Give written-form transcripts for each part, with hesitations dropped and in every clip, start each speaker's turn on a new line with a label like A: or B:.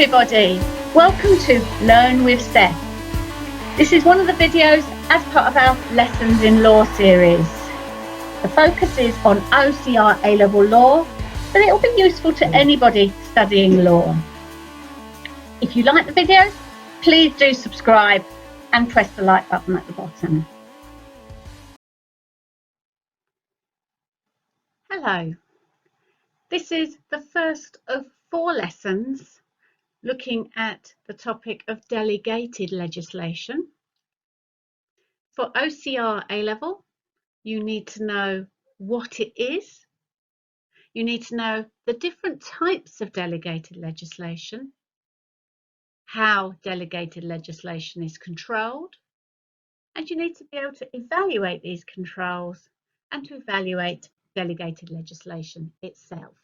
A: everybody, welcome to Learn with Steph. This is one of the videos as part of our Lessons in Law series. The focus is on OCR A Level Law, but it will be useful to anybody studying law. If you like the videos, please do subscribe and press the like button at the bottom. Hello, this is the first of 4 lessons looking at the topic of delegated legislation. For OCR A Level, you need to know what it is. You need to know the different types of delegated legislation, how delegated legislation is controlled, and you need to be able to evaluate these controls and to evaluate delegated legislation itself.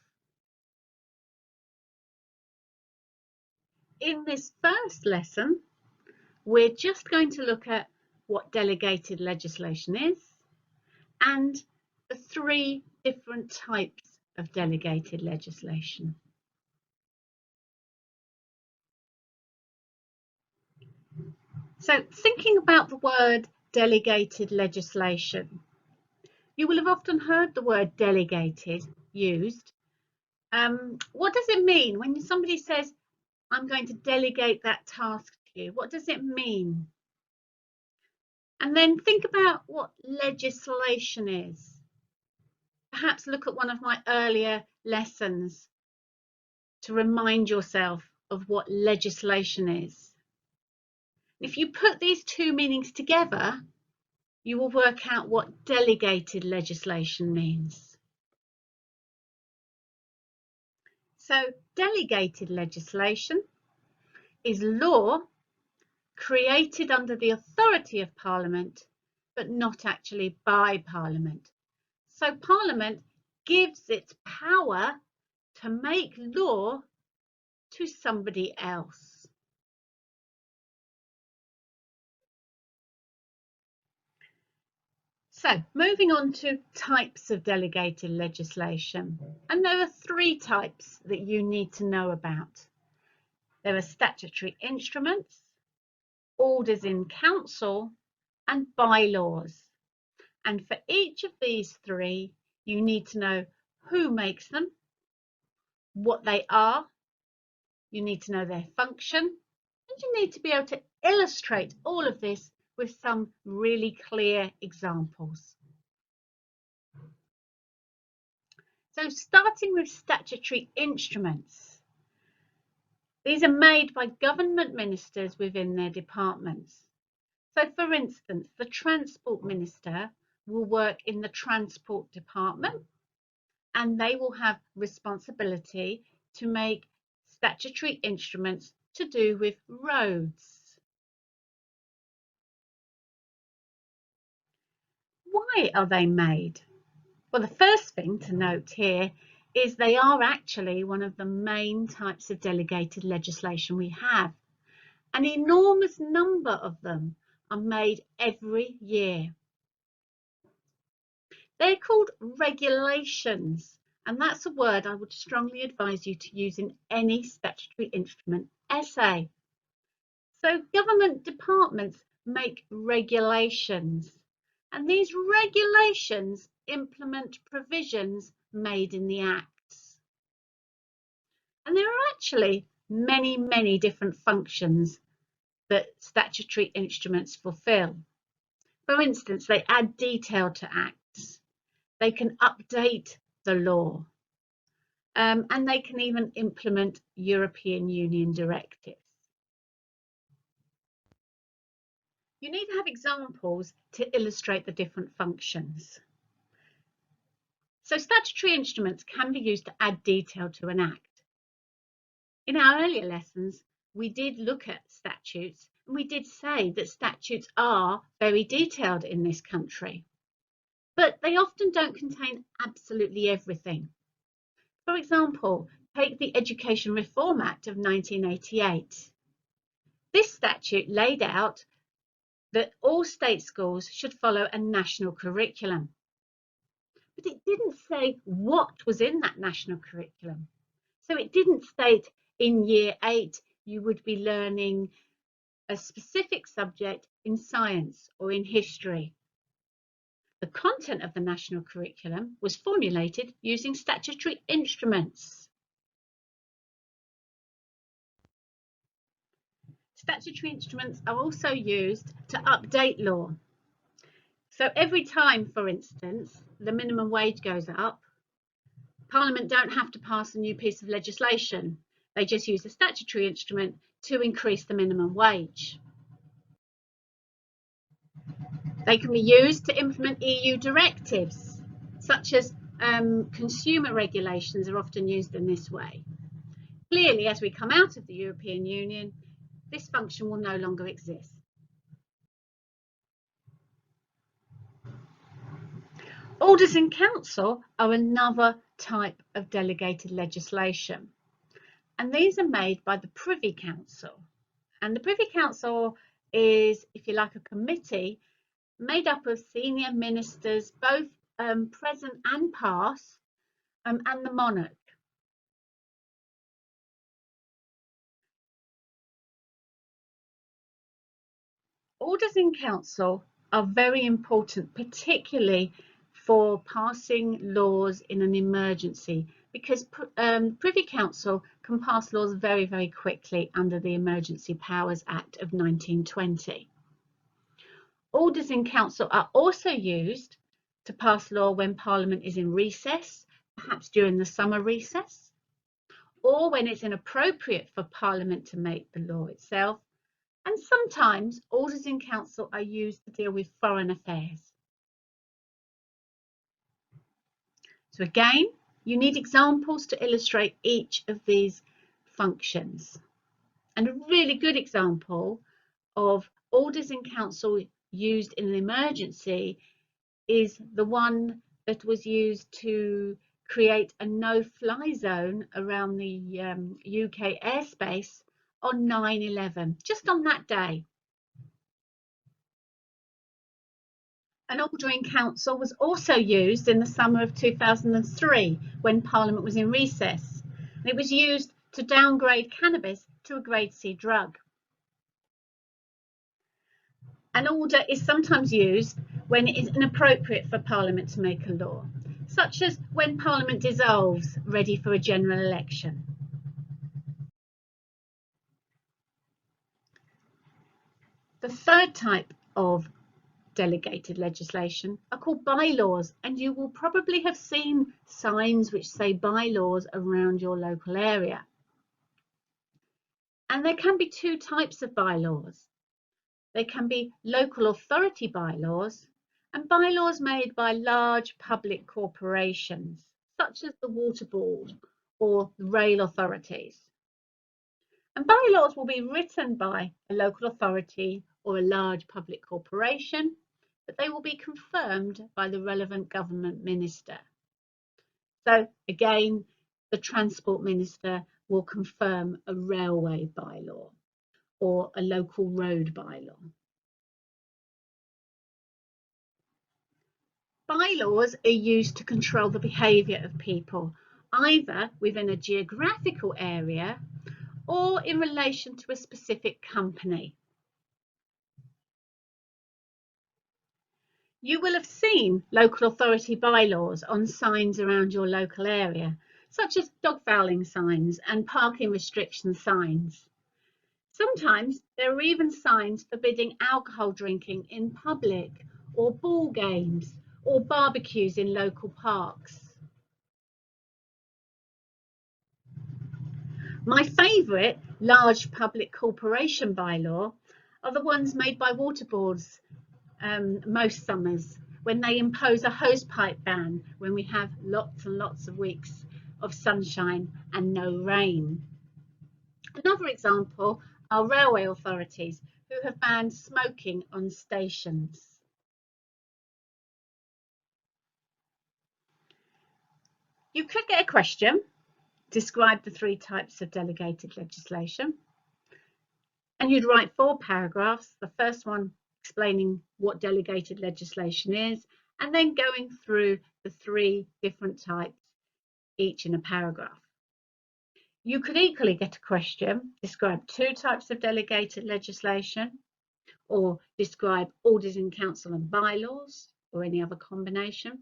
A: In this first lesson, we're just going to look at what delegated legislation is and the 3 different types of delegated legislation. So, thinking about the word delegated legislation, you will have often heard the word delegated used. What does it mean when somebody says, I'm going to delegate that task to you? What does it mean? And then think about what legislation is. Perhaps look at one of my earlier lessons to remind yourself of what legislation is. If you put these 2 meanings together, you will work out what delegated legislation means. So, delegated legislation is law created under the authority of Parliament, but not actually by Parliament. So, Parliament gives its power to make law to somebody else. So, moving on to types of delegated legislation. And there are 3 types that you need to know about. There are statutory instruments, orders in council, and bylaws. And for each of these 3, you need to know who makes them, what they are, you need to know their function, and you need to be able to illustrate all of this with some really clear examples. So, starting with statutory instruments. These are made by government ministers within their departments. So, for instance, the Transport Minister will work in the Transport Department, and they will have responsibility to make statutory instruments to do with roads. Why are they made? Well, the first thing to note here is they are actually one of the main types of delegated legislation we have. An enormous number of them are made every year. They're called regulations, and that's a word I would strongly advise you to use in any statutory instrument essay. So government departments make regulations, and these regulations implement provisions made in the Acts. And there are actually many, many different functions that statutory instruments fulfill. For instance, they add detail to Acts, they can update the law, and they can even implement European Union directives. You need to have examples to illustrate the different functions. So statutory instruments can be used to add detail to an act. In our earlier lessons, we did look at statutes, and we did say that statutes are very detailed in this country, but they often don't contain absolutely everything. For example, take the Education Reform Act of 1988. This statute laid out that all state schools should follow a national curriculum. But it didn't say what was in that national curriculum. So it didn't state In year 8, you would be learning a specific subject in science or in history. The content of the national curriculum was formulated using statutory instruments. Statutory instruments are also used to update law. So every time, for instance, the minimum wage goes up, Parliament don't have to pass a new piece of legislation. They just use a statutory instrument to increase the minimum wage. They can be used to implement EU directives, such as consumer regulations are often used in this way. Clearly, as we come out of the European Union, this function will no longer exist. Orders in Council are another type of delegated legislation, and these are made by the Privy Council. And the Privy Council is, if you like, a committee made up of senior ministers, both present and past, and the monarch. Orders in Council are very important, particularly for passing laws in an emergency, because Privy Council can pass laws very, very quickly under the Emergency Powers Act of 1920. Orders in Council are also used to pass law when Parliament is in recess, perhaps during the summer recess, or when it's inappropriate for Parliament to make the law itself. And sometimes orders in Council are used to deal with foreign affairs. So again, you need examples to illustrate each of these functions. And a really good example of orders in Council used in an emergency is the one that was used to create a no-fly zone around the UK airspace on 9/11, just on that day. An order in Council was also used in the summer of 2003 when Parliament was in recess. It was used to downgrade cannabis to a grade C drug. An order is sometimes used when it is inappropriate for Parliament to make a law, such as when Parliament dissolves, ready for a general election. The third type of delegated legislation are called bylaws, and you will probably have seen signs which say bylaws around your local area. And there can be two types of bylaws. They can be local authority bylaws and bylaws made by large public corporations, such as the Water Board or the rail authorities. And bylaws will be written by a local authority or a large public corporation, but they will be confirmed by the relevant government minister. So again, the Transport Minister will confirm a railway bylaw or a local road bylaw. Bylaws are used to control the behaviour of people, either within a geographical area or in relation to a specific company. You will have seen local authority bylaws on signs around your local area, such as dog fouling signs and parking restriction signs. Sometimes there are even signs forbidding alcohol drinking in public, or ball games, or barbecues in local parks. My favourite large public corporation bylaw are the ones made by water boards most summers, when they impose a hosepipe ban when we have lots and lots of weeks of sunshine and no rain. Another example are railway authorities who have banned smoking on stations. You could get a question, describe the three types of delegated legislation, and you'd write 4 paragraphs, the first one explaining what delegated legislation is, and then going through the 3 different types, each in a paragraph. You could equally get a question, describe 2 types of delegated legislation, or describe orders in council and bylaws, or any other combination.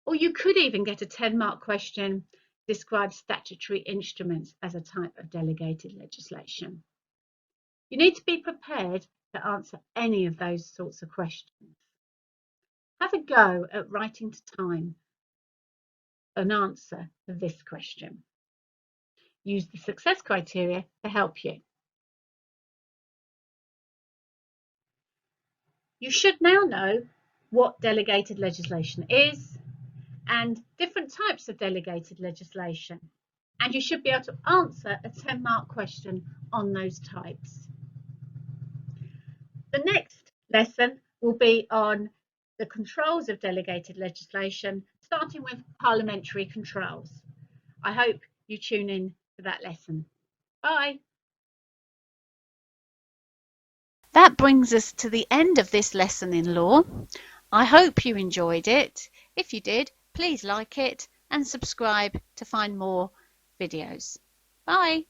A: Or you could even get a 10-mark question, describe statutory instruments as a type of delegated legislation. You need to be prepared to answer any of those sorts of questions. Have a go at writing to time an answer to this question. Use the success criteria to help you. You should now know what delegated legislation is and different types of delegated legislation. And you should be able to answer a 10-mark question on those types. The next lesson will be on the controls of delegated legislation, starting with parliamentary controls. I hope you tune in for that lesson. Bye. That brings us to the end of this lesson in law. I hope you enjoyed it. If you did, please like it and subscribe to find more videos. Bye.